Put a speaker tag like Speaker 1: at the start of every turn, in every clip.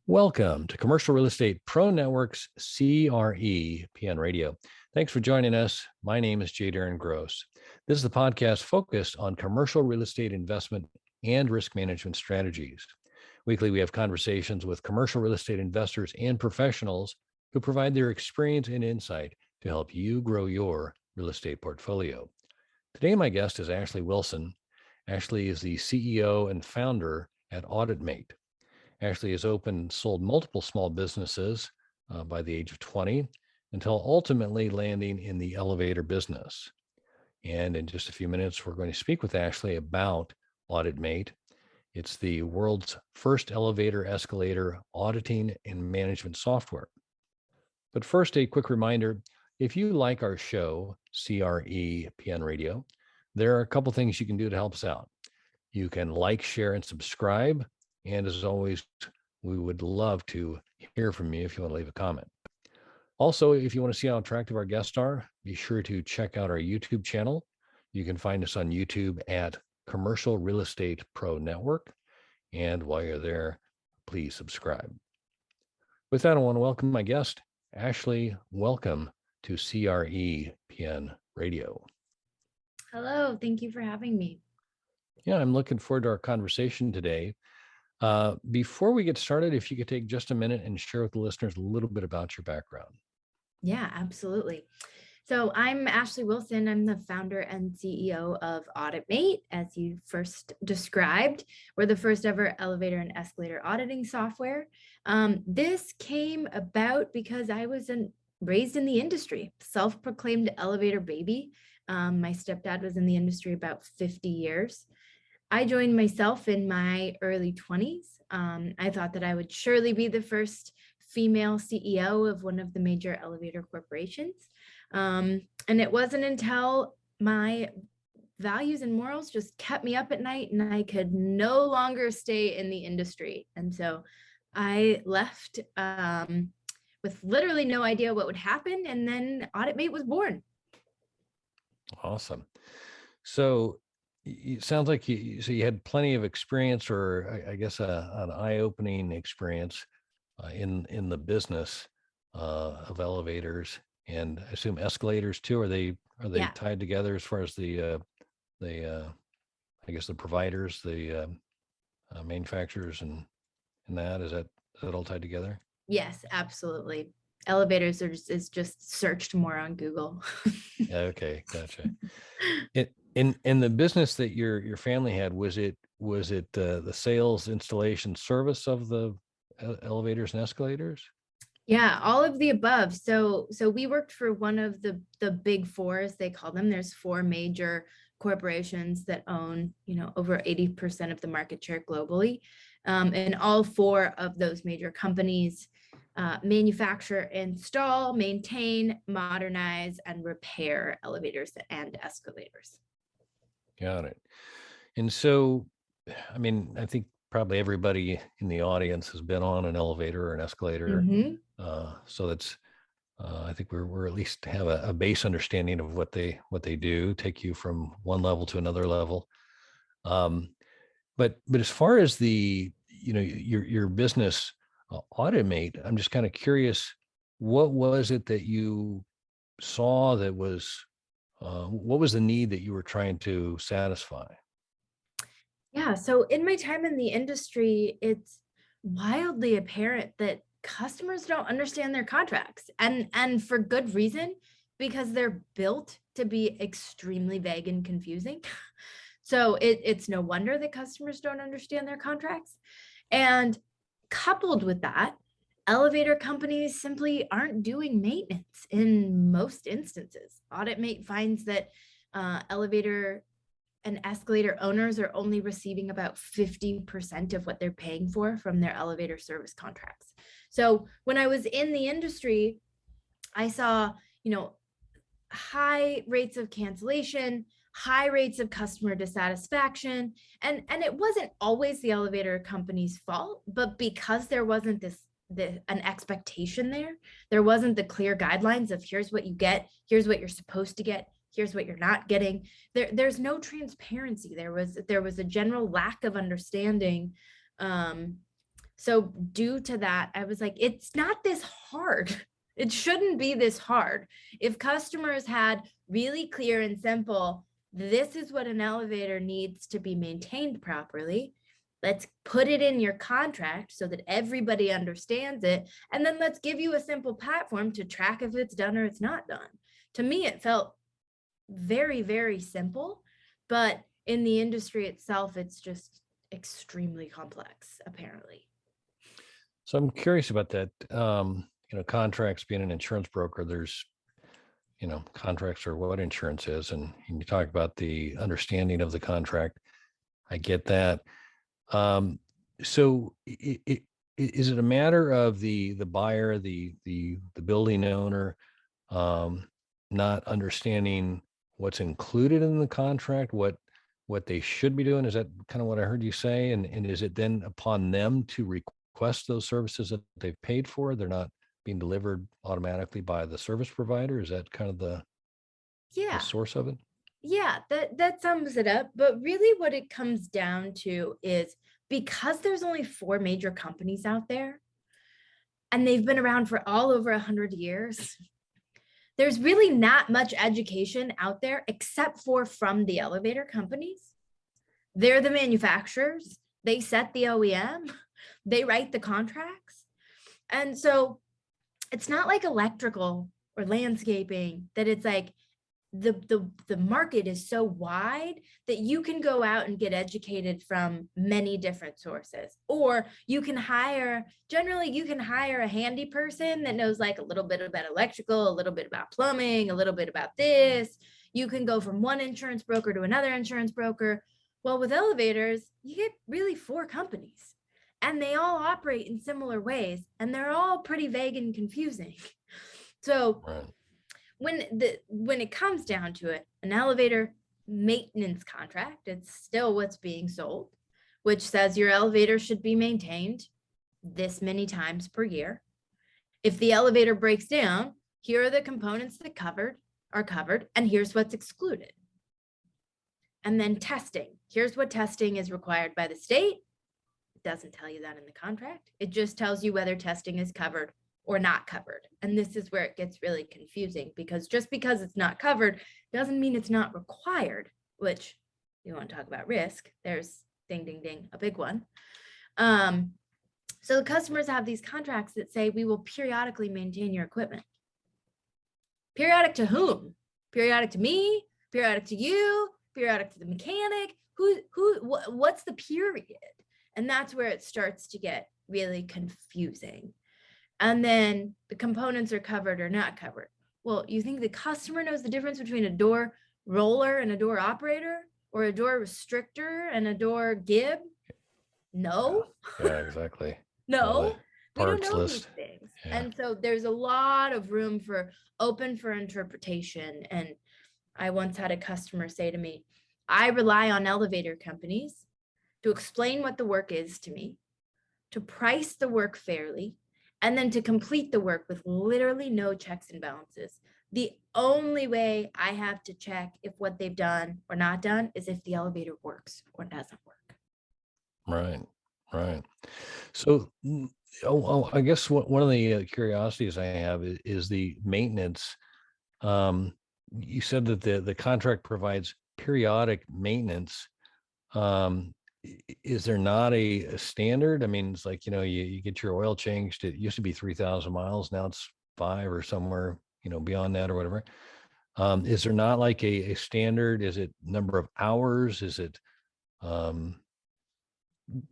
Speaker 1: Welcome to Commercial Real Estate Pro Network's CRE PN Radio. Thanks for joining us. My name is J. Darren Gross. This is the podcast focused on commercial real estate investment and risk management strategies. Weekly, we have conversations with commercial real estate investors and professionals who provide their experience and insight to help you grow your real estate portfolio. Today, my guest is Ashleigh Wilson. Ashleigh is the CEO and founder at AuditMate. Ashleigh has sold multiple small businesses by the age of 20 until ultimately landing in the elevator business. And in just a few minutes, we're going to speak with Ashleigh about AuditMate. It's the world's first elevator escalator auditing and management software. But first, a quick reminder, if you like our show, CRE PN Radio, there are a couple things you can do to help us out. You can like, share, and subscribe. And as always, we would love to hear from you if you want to leave a comment. Also, if you want to see how attractive our guests are, be sure to check out our YouTube channel. You can find us on YouTube at Commercial Real Estate Pro Network. And while you're there, please subscribe. With that, I want to welcome my guest, Ashleigh. Welcome to CRE PN Radio.
Speaker 2: Hello, thank you for having me.
Speaker 1: Yeah, I'm looking forward to our conversation today. Before we get started, if you could take just a minute and share with the listeners a little bit about your background.
Speaker 2: Yeah, absolutely. So I'm Ashleigh Wilson. I'm the founder and CEO of AuditMate, as you first described. We're the first ever elevator and escalator auditing software. This came about because I was raised in the industry, self-proclaimed elevator baby. My stepdad was in the industry about 50 years. I joined myself in my early 20s. I thought that I would surely be the first female CEO of one of the major elevator corporations. And it wasn't until my values and morals just kept me up at night and I could no longer stay in the industry. And so I left with literally no idea what would happen. And then AuditMate was born.
Speaker 1: Awesome. So it sounds like you had plenty of experience, or I guess an eye-opening experience in the business of elevators, and I assume escalators too. Are they
Speaker 2: Yeah.
Speaker 1: tied together as far as the I guess the providers, the manufacturers, and that is that all tied together?
Speaker 2: Yes, absolutely. Elevators is just searched more on Google.
Speaker 1: Okay, gotcha. In the business that your family had, was it the sales, installation, service of the elevators and escalators?
Speaker 2: Yeah, all of the above. So we worked for one of the big four, as they call them. There's four major corporations that own, over 80% of the market share globally. And all four of those major companies manufacture, install, maintain, modernize, and repair elevators and escalators.
Speaker 1: Got it. And so, I mean, I think probably everybody in the audience has been on an elevator or an escalator.
Speaker 2: Mm-hmm.
Speaker 1: So that's, I think we're at least have a base understanding of what they do, take you from one level to another level. But as far as the, your business AuditMate, I'm just kind of curious, what was it that you saw that was, what was the need that you were trying to satisfy?
Speaker 2: Yeah, so in my time in the industry, it's wildly apparent that customers don't understand their contracts, and for good reason, because they're built to be extremely vague and confusing. So it's no wonder that customers don't understand their contracts. And coupled with that, elevator companies simply aren't doing maintenance in most instances. AuditMate finds that elevator and escalator owners are only receiving about 50% of what they're paying for from their elevator service contracts. So when I was in the industry, I saw, high rates of cancellation, high rates of customer dissatisfaction. And it wasn't always the elevator company's fault, but because there wasn't an expectation there wasn't the clear guidelines of here's what you get, here's what you're supposed to get, here's what you're not getting. There's no transparency. There was a general lack of understanding. So due to that, I was like, it's not this hard. It shouldn't be this hard. If customers had really clear and simple, this is what an elevator needs to be maintained properly. Let's put it in your contract so that everybody understands it. And then let's give you a simple platform to track if it's done or it's not done. To me, it felt very, very simple, but in the industry itself, it's just extremely complex, apparently.
Speaker 1: So I'm curious about that. Contracts, being an insurance broker, there's, contracts are what insurance is. And you talk about the understanding of the contract. I get that. So is it a matter of the buyer, the building owner, not understanding what's included in the contract, what they should be doing? Is that kind of what I heard you say? And is it then upon them to request those services that they've paid for? They're not being delivered automatically by the service provider? Is that kind of the source of it?
Speaker 2: Yeah, that sums it up. But really what it comes down to is, because there's only 4 major companies out there, and they've been around for all over 100 years, there's really not much education out there except for from the elevator companies. They're the manufacturers. They set the OEM. They write the contracts. And so it's not like electrical or landscaping that it's like the market is so wide that you can go out and get educated from many different sources, or you can hire a handy person that knows like a little bit about electrical, a little bit about plumbing, a little bit about this. You can go from one insurance broker to another insurance broker. Well, with elevators, you get really 4 companies, and they all operate in similar ways, and they're all pretty vague and confusing. So
Speaker 1: Right.
Speaker 2: when it comes down to it, an elevator maintenance contract, it's still what's being sold, which says your elevator should be maintained this many times per year. If the elevator breaks down, here are the components that are covered, and here's what's excluded. And then testing. Here's what testing is required by the state. It doesn't tell you that in the contract. It just tells you whether testing is covered or not covered. And this is where it gets really confusing, because just because it's not covered doesn't mean it's not required, which you want to talk about risk. There's ding, ding, ding, a big one. So the customers have these contracts that say we will periodically maintain your equipment. Periodic to whom? Periodic to me? Periodic to you? Periodic to the mechanic? What's the period? And that's where it starts to get really confusing. And then the components are covered or not covered. Well, you think the customer knows the difference between a door roller and a door operator, or a door restrictor and a door gib? No.
Speaker 1: Yeah, exactly.
Speaker 2: No, we don't know
Speaker 1: list.
Speaker 2: these things.
Speaker 1: Yeah.
Speaker 2: And so there's a lot of room for open for interpretation. And I once had a customer say to me, I rely on elevator companies to explain what the work is to me, to price the work fairly, and then to complete the work with literally no checks and balances. The only way I have to check if what they've done or not done is if the elevator works or doesn't work.
Speaker 1: Right. So, I guess one of the curiosities I have is the maintenance. You said that the contract provides periodic maintenance. Is there not a standard? I mean, it's like, you get your oil changed. It used to be 3,000 miles. Now it's 5 or somewhere, beyond that or whatever. Is there not like a standard? Is it number of hours? Is it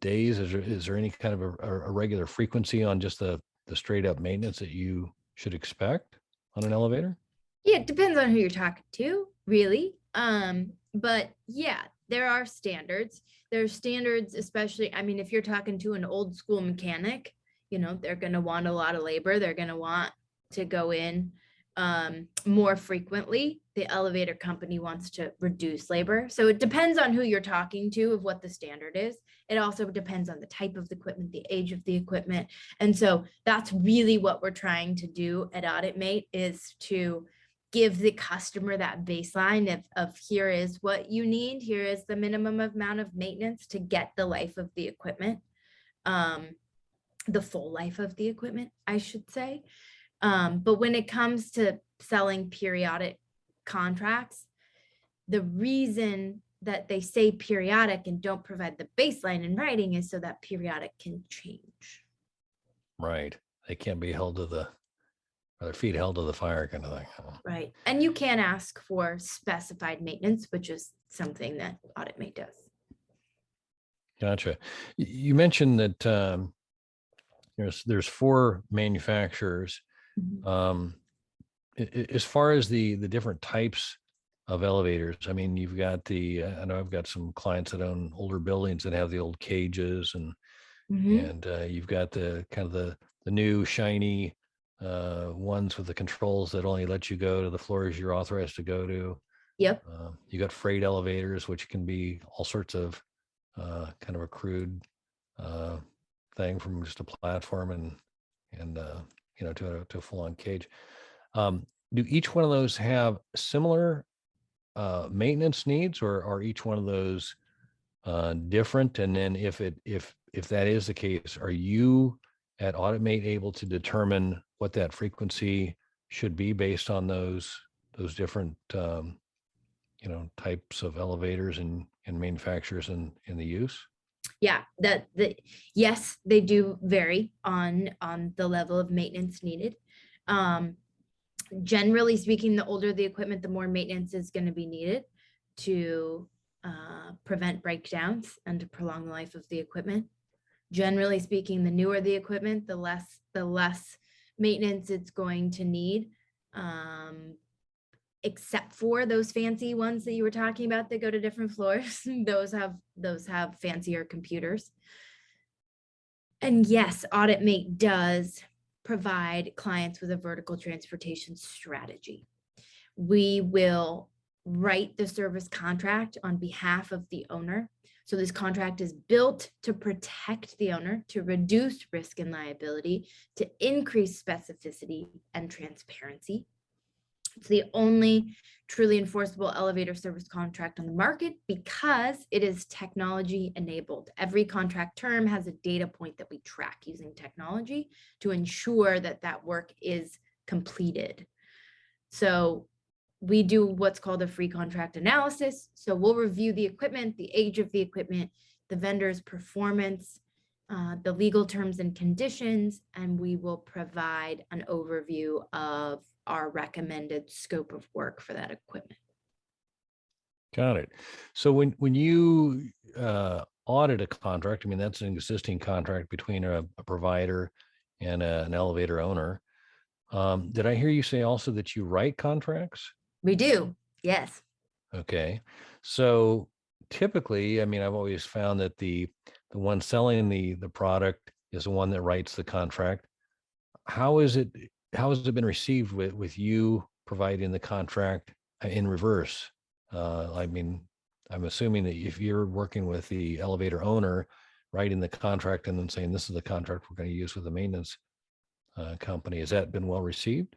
Speaker 1: days? Is there any kind of a regular frequency on just the straight up maintenance that you should expect on an elevator?
Speaker 2: Yeah, it depends on who you're talking to, really. But yeah, there are standards. There's standards, especially, I mean, if you're talking to an old school mechanic, they're going to want a lot of labor. They're going to want to go in more frequently. The elevator company wants to reduce labor. So it depends on who you're talking to of what the standard is. It also depends on the type of the equipment, the age of the equipment. And so that's really what we're trying to do at AuditMate, is to give the customer that baseline of here is what you need. Here is the minimum amount of maintenance to get the life of the equipment. the full life of the equipment, I should say. But when it comes to selling periodic contracts, the reason that they say periodic and don't provide the baseline in writing is so that periodic can change.
Speaker 1: Right. They can't be held to their feet held to the fire kind of thing.
Speaker 2: Right. And you can ask for specified maintenance, which is something that AuditMate does.
Speaker 1: Gotcha. You mentioned that there's 4 manufacturers. As far as the different types of elevators, I mean, you've got I know I've got some clients that own older buildings that have the old cages, and you've got the kind of the new shiny ones with the controls that only let you go to the floors you're authorized to go to.
Speaker 2: Yep.
Speaker 1: You got freight elevators, which can be all sorts of kind of a crude thing, from just a platform and to a full-on cage. Do each one of those have similar maintenance needs, or are each one of those different? And then if that is the case, are you at AuditMate able to determine what that frequency should be based on those different types of elevators and manufacturers in the use?
Speaker 2: Yeah, yes, they do vary on the level of maintenance needed. Generally speaking, the older the equipment, the more maintenance is going to be needed to prevent breakdowns and to prolong the life of the equipment. Generally speaking, the newer the equipment, the less maintenance it's going to need, except for those fancy ones that you were talking about that go to different floors. those have fancier computers. And yes, AuditMate does provide clients with a vertical transportation strategy. We will write the service contract on behalf of the owner. So this contract is built to protect the owner, to reduce risk and liability, to increase specificity and transparency. It's the only truly enforceable elevator service contract on the market because it is technology enabled. Every contract term has a data point that we track using technology to ensure that that work is completed. So we do what's called a free contract analysis. So we'll review the equipment, the age of the equipment, the vendor's performance, the legal terms and conditions, and we will provide an overview of our recommended scope of work for that equipment.
Speaker 1: Got it. So when you audit a contract, I mean, that's an existing contract between a provider and an elevator owner. Did I hear you say also that you write contracts?
Speaker 2: We do, yes.
Speaker 1: Okay. So typically, I mean, I've always found that the one selling the product is the one that writes the contract. How has it been received with you providing the contract in reverse? I mean, I'm assuming that if you're working with the elevator owner, writing the contract and then saying, this is the contract we're going to use with the maintenance company, has that been well received?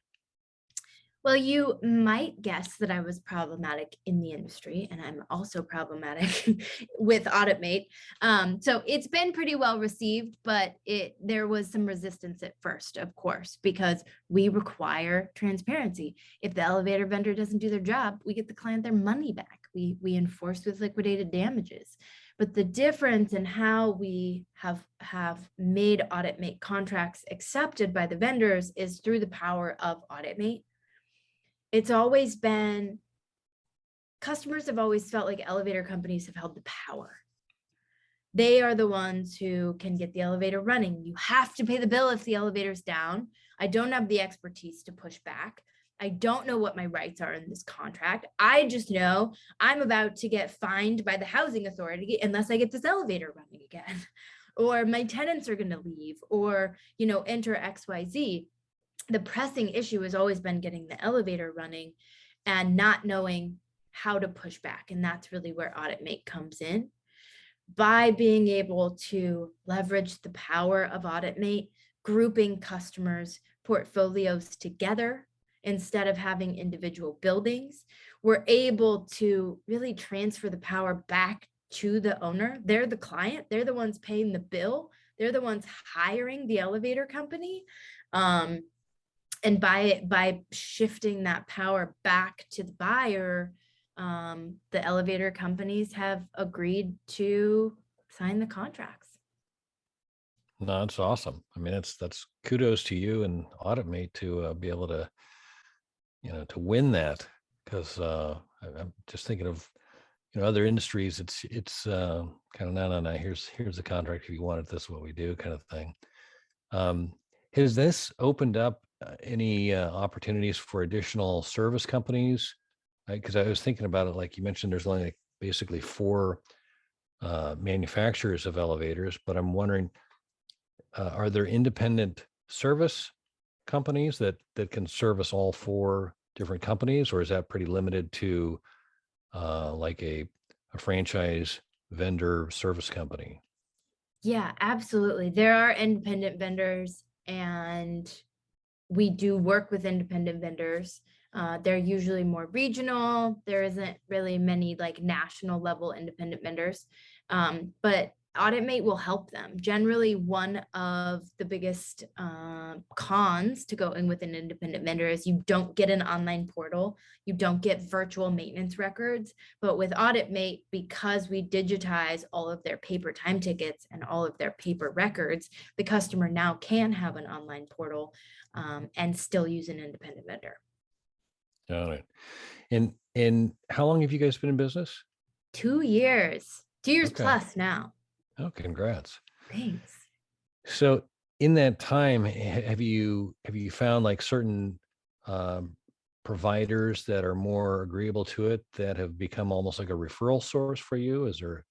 Speaker 2: Well, you might guess that I was problematic in the industry, and I'm also problematic with AuditMate. So it's been pretty well received, but there was some resistance at first, of course, because we require transparency. If the elevator vendor doesn't do their job, we get the client their money back. We enforce with liquidated damages. But the difference in how we have made AuditMate contracts accepted by the vendors is through the power of AuditMate. It's always been, customers have always felt like elevator companies have held the power. They are the ones who can get the elevator running. You have to pay the bill if the elevator's down. I don't have the expertise to push back. I don't know what my rights are in this contract. I just know I'm about to get fined by the housing authority unless I get this elevator running again. Or my tenants are going to leave, or, enter XYZ. The pressing issue has always been getting the elevator running and not knowing how to push back. And that's really where AuditMate comes in. By being able to leverage the power of AuditMate, grouping customers' portfolios together instead of having individual buildings, we're able to really transfer the power back to the owner. They're the client. They're the ones paying the bill. They're the ones hiring the elevator company. And by shifting that power back to the buyer, the elevator companies have agreed to sign the contracts.
Speaker 1: No, that's awesome. I mean, that's kudos to you and AuditMate to be able to, to win that, because I'm just thinking of, other industries. It's kind of no. Here's the contract. If you want it, this is what we do, kind of thing. Has this opened up any opportunities for additional service companies? Because I was thinking about it, like you mentioned, there's only basically 4 manufacturers of elevators, but I'm wondering, are there independent service companies that can service all 4 different companies, or is that pretty limited to like a franchise vendor service company?
Speaker 2: Yeah, absolutely. There are independent vendors, and we do work with independent vendors. They're usually more regional. There isn't really many like national level independent vendors, but AuditMate will help them. Generally, one of the biggest cons to going with an independent vendor is you don't get an online portal, you don't get virtual maintenance records. But with AuditMate, because we digitize all of their paper time tickets and all of their paper records, the customer now can have an online portal and still use an independent vendor.
Speaker 1: Got it. And how long have you guys been in business?
Speaker 2: 2 years, 2 years
Speaker 1: Okay.
Speaker 2: plus now.
Speaker 1: Oh, congrats.
Speaker 2: Thanks.
Speaker 1: So in that time, have you found like certain providers that are more agreeable to it, that have become almost like a referral source for you? Is there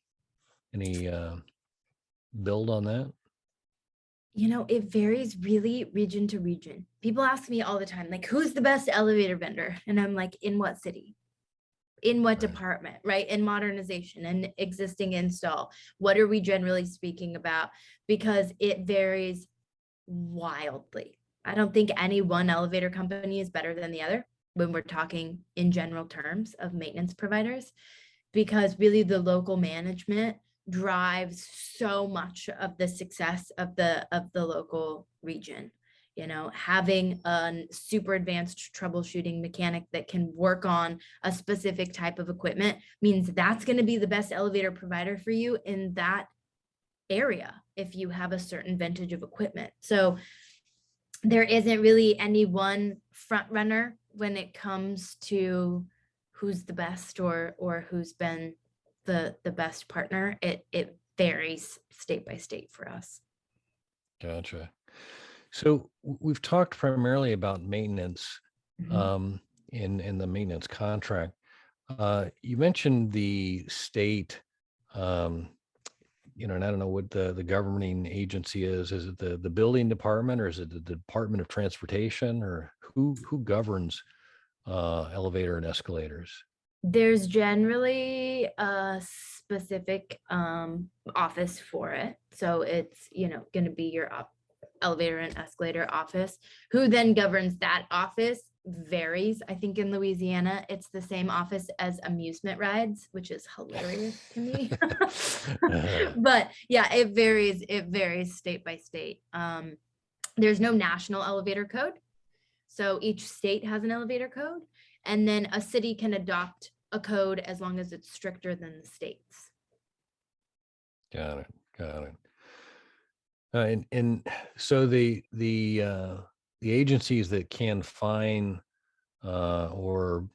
Speaker 1: any build on that?
Speaker 2: It varies really region to region. People ask me all the time, like, who's the best elevator vendor? And I'm like, in what city? In what department, right? In modernization and existing install. What are we generally speaking about? Because it varies wildly. I don't think any one elevator company is better than the other when we're talking in general terms of maintenance providers, because really the local management drives so much of the success of the local region. Having a super advanced troubleshooting mechanic that can work on a specific type of equipment means that's going to be the best elevator provider for you in that area if you have a certain vintage of equipment. So there isn't really any one front runner when it comes to who's the best or who's been the best partner. It varies state by state for us.
Speaker 1: Gotcha. So we've talked primarily about maintenance in the maintenance contract. You mentioned the state, and I don't know what the governing agency is. Is it the building department, or is it the Department of Transportation, or who governs elevator and escalators?
Speaker 2: There's generally a specific office for it. So it's, going to be your elevator and escalator office. Who then governs that office varies. I think in Louisiana, it's the same office as amusement rides, which is hilarious to me. But yeah, it varies. It varies state by state. There's no national elevator code. So each state has an elevator code, and then a city can adopt a code as long as it's stricter than the state's.
Speaker 1: Got it. And so the agencies that can fine, or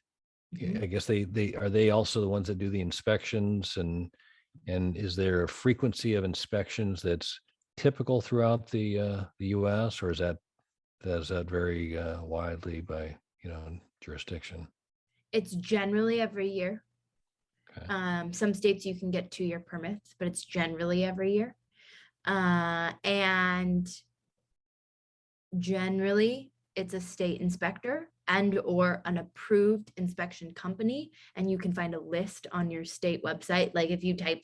Speaker 1: I guess are they also the ones that do the inspections, and is there a frequency of inspections that's typical throughout the U.S., or does that vary widely by jurisdiction?
Speaker 2: It's generally every year.
Speaker 1: Okay.
Speaker 2: Some states you can get 2-year permits, but it's generally every year. And generally it's a state inspector and or an approved inspection company. And you can find a list on your state website. Like if you type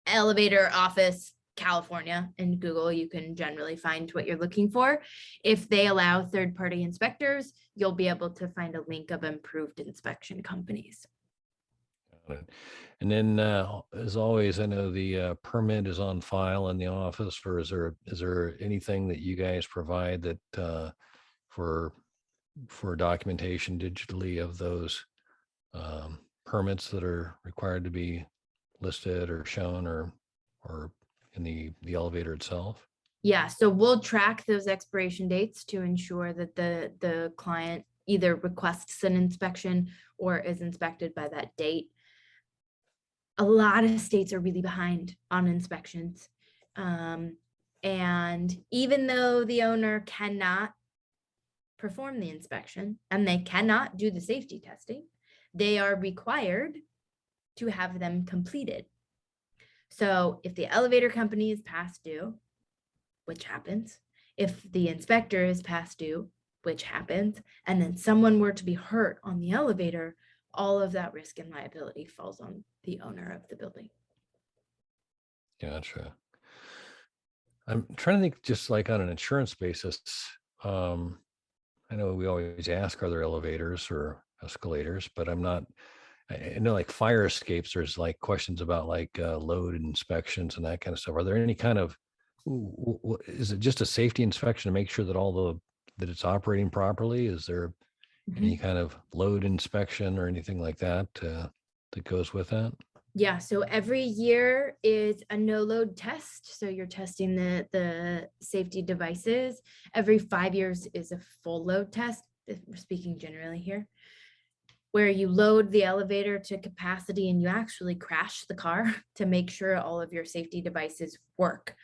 Speaker 2: elevator office California in Google, you can generally find what you're looking for. If they allow third-party inspectors, you'll be able to find a link of improved inspection companies.
Speaker 1: Got it. And then, as always, I know the permit is on file in the office, or is there anything that you guys provide that for documentation digitally of those permits that are required to be listed or shown or in the elevator itself?
Speaker 2: Yeah, so we'll track those expiration dates to ensure that the client either requests an inspection or is inspected by that date. A lot of states are really behind on inspections. And even though the owner cannot perform the inspection and they cannot do the safety testing, they are required to have them completed. So if the elevator company is past due, which happens, if the inspector is past due, which happens, and then someone were to be hurt on the elevator, all of that risk and liability falls on the owner of the building.
Speaker 1: Gotcha. I'm trying to think, just like on an insurance basis. I know we always ask, are there elevators or escalators, but I'm not. I know like fire escapes, there's like questions about like load inspections and that kind of stuff. Are there any kind of, is it just a safety inspection to make sure that that it's operating properly? Is there any kind of load inspection or anything like that that goes with that?
Speaker 2: Yeah, so every year is a no load test. So you're testing the safety devices. Every 5 years is a full load test. If we're speaking generally here, where you load the elevator to capacity and you actually crash the car to make sure all of your safety devices work.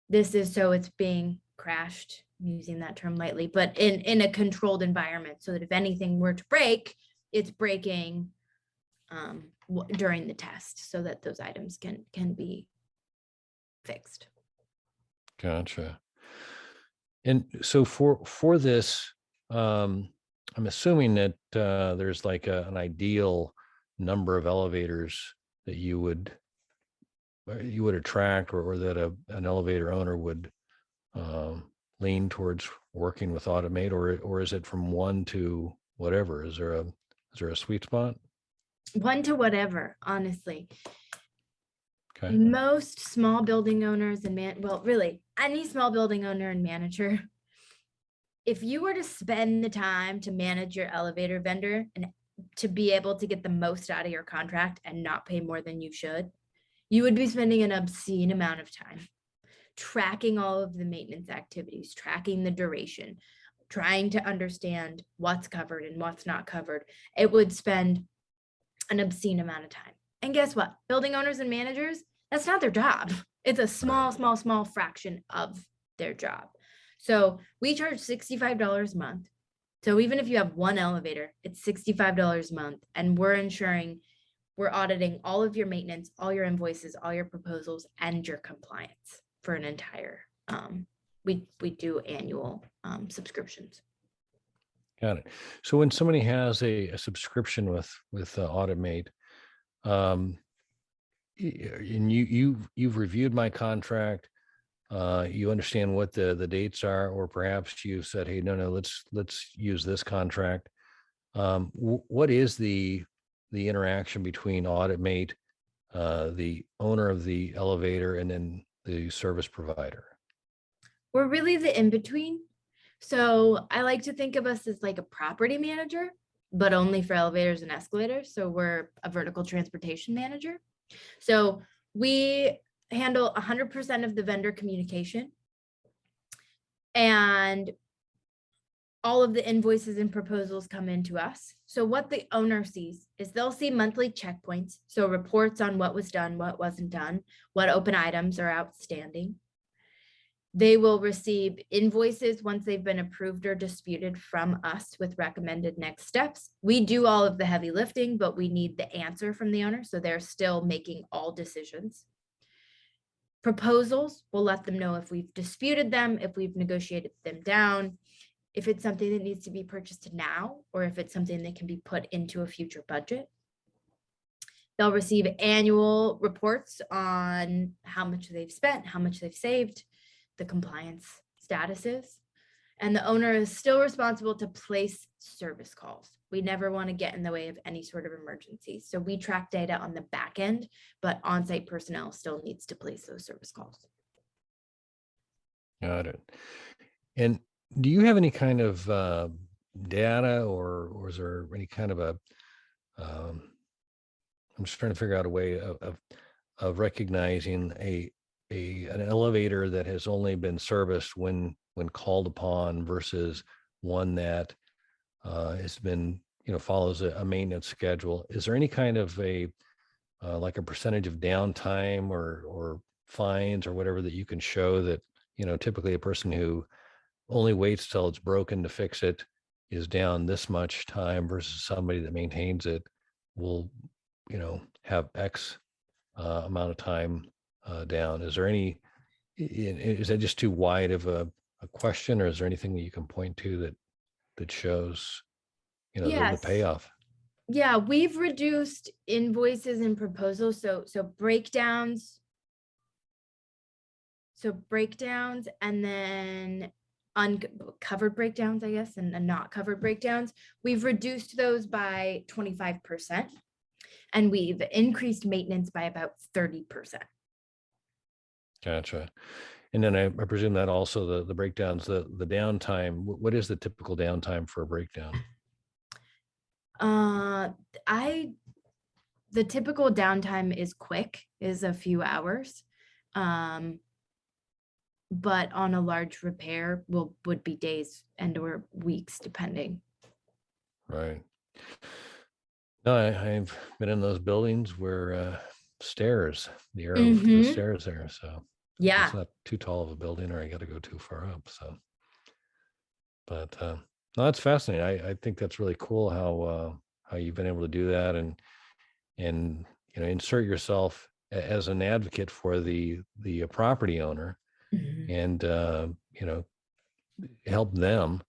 Speaker 2: This is so it's being crashed, I'm using that term lightly, but in a controlled environment, so that if anything were to break, it's breaking during the test, so that those items can be fixed.
Speaker 1: Gotcha. And so for this, I'm assuming that there's like an ideal number of elevators that you would attract, or that an elevator owner would lean towards working with AuditMate, or is it from one to whatever? Is there a sweet spot?
Speaker 2: One to whatever, honestly.
Speaker 1: Okay.
Speaker 2: Most small building owners and really any small building owner and manager, if you were to spend the time to manage your elevator vendor and to be able to get the most out of your contract and not pay more than you should, you would be spending an obscene amount of time tracking all of the maintenance activities, tracking the duration, trying to understand what's covered and what's not covered. It would spend an obscene amount of time. And guess what? Building owners and managers, that's not their job. It's a small fraction of their job. So we charge $65 a month. So even if you have one elevator, it's $65 a month. And we're ensuring we're auditing all of your maintenance, all your invoices, all your proposals, and your compliance for an entire, we do annual subscriptions.
Speaker 1: Got it. So when somebody has a subscription with AuditMate, and you've reviewed my contract, you understand what the dates are, or perhaps you've said, hey, no, let's use this contract. What is the interaction between AuditMate, the owner of the elevator, and then the service provider?
Speaker 2: We're really the in-between. So I like to think of us as like a property manager, but only for elevators and escalators. So we're a vertical transportation manager. So we handle 100% of the vendor communication, and all of the invoices and proposals come into us. So what the owner sees is they'll see monthly checkpoints. So reports on what was done, what wasn't done, what open items are outstanding. They will receive invoices once they've been approved or disputed from us with recommended next steps. We do all of the heavy lifting, but we need the answer from the owner. So they're still making all decisions. Proposals, we'll let them know if we've disputed them, if we've negotiated them down, if it's something that needs to be purchased now, or if it's something that can be put into a future budget. They'll receive annual reports on how much they've spent, how much they've saved, the compliance statuses. And the owner is still responsible to place service calls. We never want to get in the way of any sort of emergency. So we track data on the back end, but on-site personnel still needs to place those service calls.
Speaker 1: Got it. And do you have any kind of data, or is there any kind of I'm just trying to figure out a way of recognizing an elevator that has only been serviced when called upon versus one that has been, follows a maintenance schedule. Is there any kind of like a percentage of downtime or fines or whatever that you can show that, typically a person who only waits till it's broken to fix it is down this much time versus somebody that maintains it will, have X amount of time down? Is there any, is that just too wide of a question, or is there anything that you can point to that shows, the
Speaker 2: Yes.
Speaker 1: payoff?
Speaker 2: Yeah, we've reduced invoices and proposals. So breakdowns. So breakdowns, and then uncovered breakdowns, I guess, and not covered breakdowns. We've reduced those by 25%, and we've increased maintenance by about 30%.
Speaker 1: Gotcha. And then I presume that also the breakdowns, the downtime, what is the typical downtime for a breakdown?
Speaker 2: The typical downtime is a few hours. But on a large repair would be days and or weeks, depending.
Speaker 1: Right. No, I've been in those buildings where stairs, the air lift, the stairs there. So
Speaker 2: yeah,
Speaker 1: it's not too tall of a building, or I got to go too far up. So, but no, that's fascinating. I think that's really cool how you've been able to do that and insert yourself as an advocate for the property owner, and help them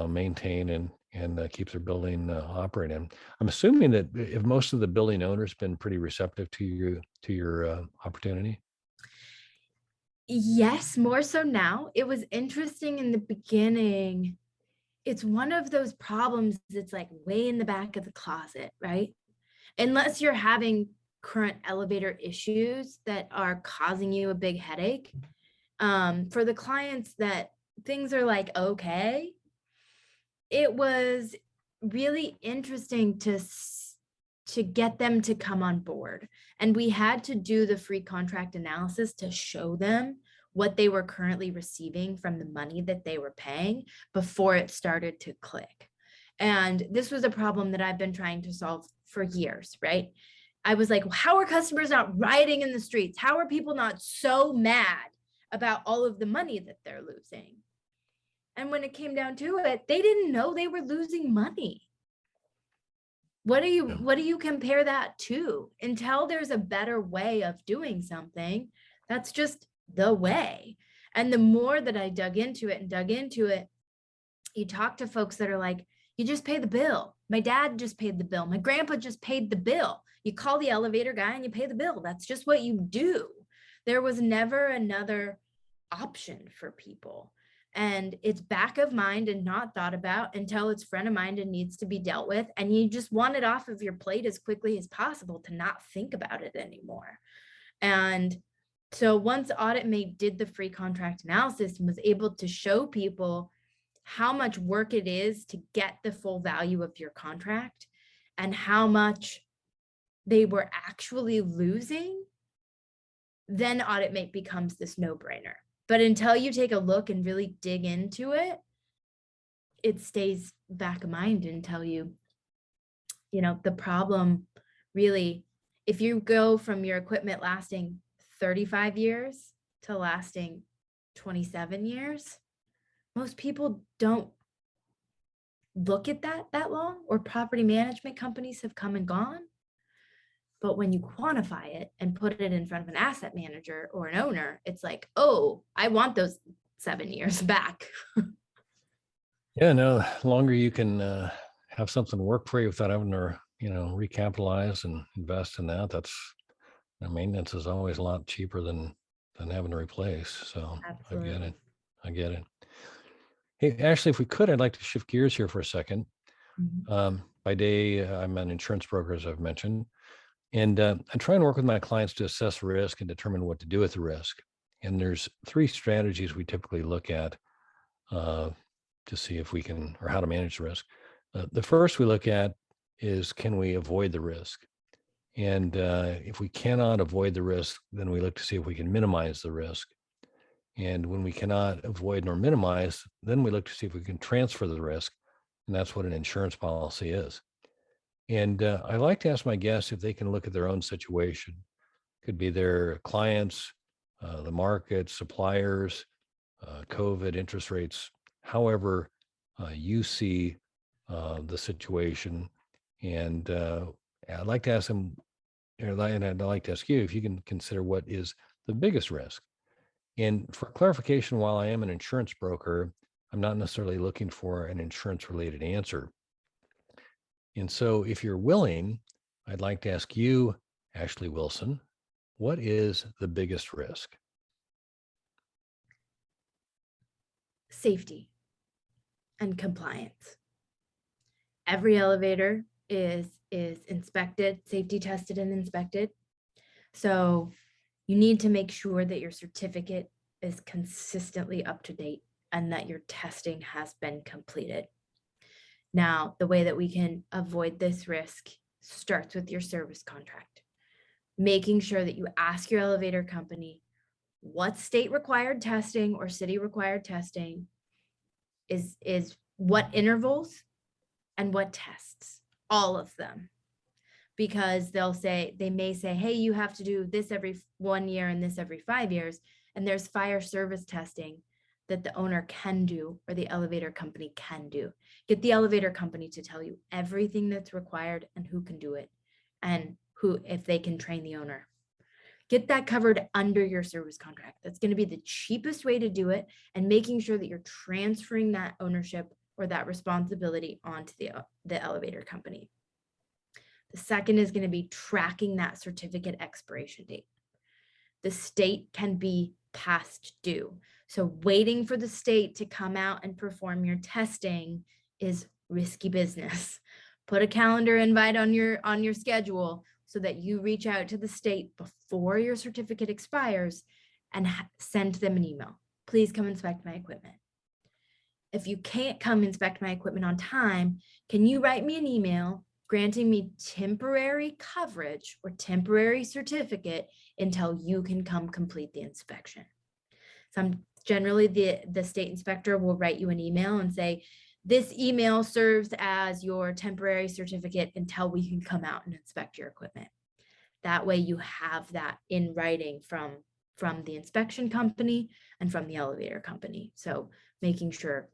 Speaker 1: maintain and keep their building operating. I'm assuming that if most of the building owners been pretty receptive to your opportunity.
Speaker 2: Yes, more so now. It was interesting in the beginning. It's one of those problems that's like way in the back of the closet, right? Unless you're having current elevator issues that are causing you a big headache. For the clients that things are like, okay, it was really interesting to get them to come on board. And we had to do the free contract analysis to show them what they were currently receiving from the money that they were paying before it started to click. And this was a problem that I've been trying to solve for years, right? I was like, how are customers not rioting in the streets? How are people not so mad about all of the money that they're losing? And when it came down to it, they didn't know they were losing money. What do you compare that to? Until there's a better way of doing something, that's just the way. And the more that I dug into it, you talk to folks that are like, you just pay the bill. My dad just paid the bill. My grandpa just paid the bill. You call the elevator guy and you pay the bill. That's just what you do. There was never another option for people. And it's back of mind and not thought about until it's front of mind and needs to be dealt with. And you just want it off of your plate as quickly as possible to not think about it anymore. And so once AuditMate did the free contract analysis and was able to show people how much work it is to get the full value of your contract and how much they were actually losing, then AuditMate becomes this no-brainer. But until you take a look and really dig into it, it stays back of mind until the problem really, if you go from your equipment lasting 35 years to lasting 27 years, most people don't look at that long, or property management companies have come and gone. But when you quantify it and put it in front of an asset manager or an owner, it's like, oh, I want those 7 years back.
Speaker 1: Yeah, no, the longer you can have something work for you without having to, recapitalize and invest in that's maintenance is always a lot cheaper than having to replace. So
Speaker 2: Absolutely.
Speaker 1: I get it. Hey, Ashley, if we could, I'd like to shift gears here for a second.
Speaker 2: Mhm.
Speaker 1: By day, I'm an insurance broker, as I've mentioned, and I try and work with my clients to assess risk and determine what to do with the risk. And there's three strategies we typically look at uh, to see if we can, or how to manage the risk. The first we look at is, can we avoid the risk? And if we cannot avoid the risk, then we look to see if we can minimize the risk. And when we cannot avoid nor minimize, then we look to see if we can transfer the risk. And that's what an insurance policy is. And I like to ask my guests if they can look at their own situation. Could be their clients, the market, suppliers, COVID, interest rates, however you see the situation. And I'd like to ask them, and I'd like to ask you if you can consider what is the biggest risk. And for clarification, while I am an insurance broker, I'm not necessarily looking for an insurance related answer. And so, if you're willing, I'd like to ask you, Ashleigh Wilson, what is the biggest risk?
Speaker 2: Safety and compliance. Every elevator is inspected, safety tested and inspected. So you need to make sure that your certificate is consistently up to date and that your testing has been completed. Now, the way that we can avoid this risk starts with your service contract, making sure that you ask your elevator company what state required testing or city required testing is what intervals and what tests, all of them. Because they may say, hey, you have to do this every 1 year and this every 5 years. And there's fire service testing that the owner can do or the elevator company can do. Get the elevator company to tell you everything that's required and who can do it and who, if they can train the owner. Get that covered under your service contract. That's going to be the cheapest way to do it, and making sure that you're transferring that ownership or that responsibility onto the elevator company. The second is going to be tracking that certificate expiration date. The state can be past due. So waiting for the state to come out and perform your testing is risky business. Put a calendar invite on your schedule so that you reach out to the state before your certificate expires and send them an email. Please come inspect my equipment. If you can't come inspect my equipment on time, can you write me an email granting me temporary coverage or temporary certificate until you can come complete the inspection? Generally, the state inspector will write you an email and say, this email serves as your temporary certificate until we can come out and inspect your equipment. That way you have that in writing from the inspection company and from the elevator company. So making sure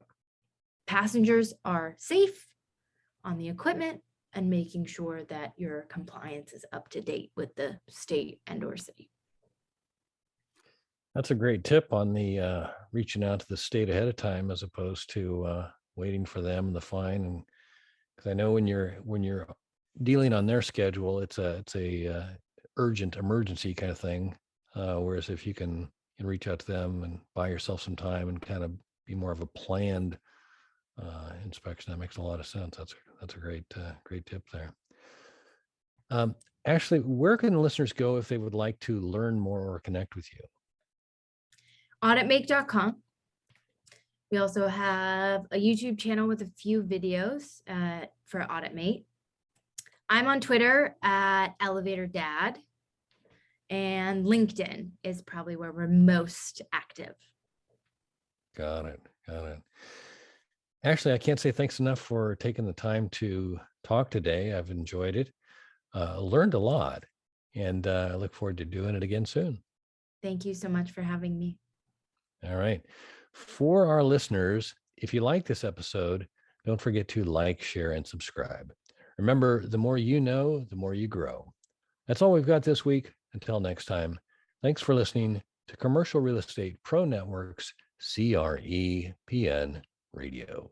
Speaker 2: passengers are safe on the equipment and making sure that your compliance is up to date with the state and or city.
Speaker 1: That's a great tip on the reaching out to the state ahead of time as opposed to waiting for them and the fine. And because I know when you're dealing on their schedule, it's a urgent emergency kind of thing. Whereas if you can reach out to them and buy yourself some time and kind of be more of a planned inspection, that makes a lot of sense. That's a great tip there. Ashley, where can listeners go if they would like to learn more or connect with you?
Speaker 2: AuditMate.com. We also have a YouTube channel with a few videos for AuditMate. I'm on Twitter at Elevator Dad, and LinkedIn is probably where we're most active.
Speaker 1: Got it. Actually, I can't say thanks enough for taking the time to talk today. I've enjoyed it, learned a lot, and I look forward to doing it again soon.
Speaker 2: Thank you so much for having me.
Speaker 1: All right. For our listeners, if you like this episode, don't forget to like, share, and subscribe. Remember, the more you know, the more you grow. That's all we've got this week. Until next time, thanks for listening to Commercial Real Estate Pro Network's CRE PN Radio.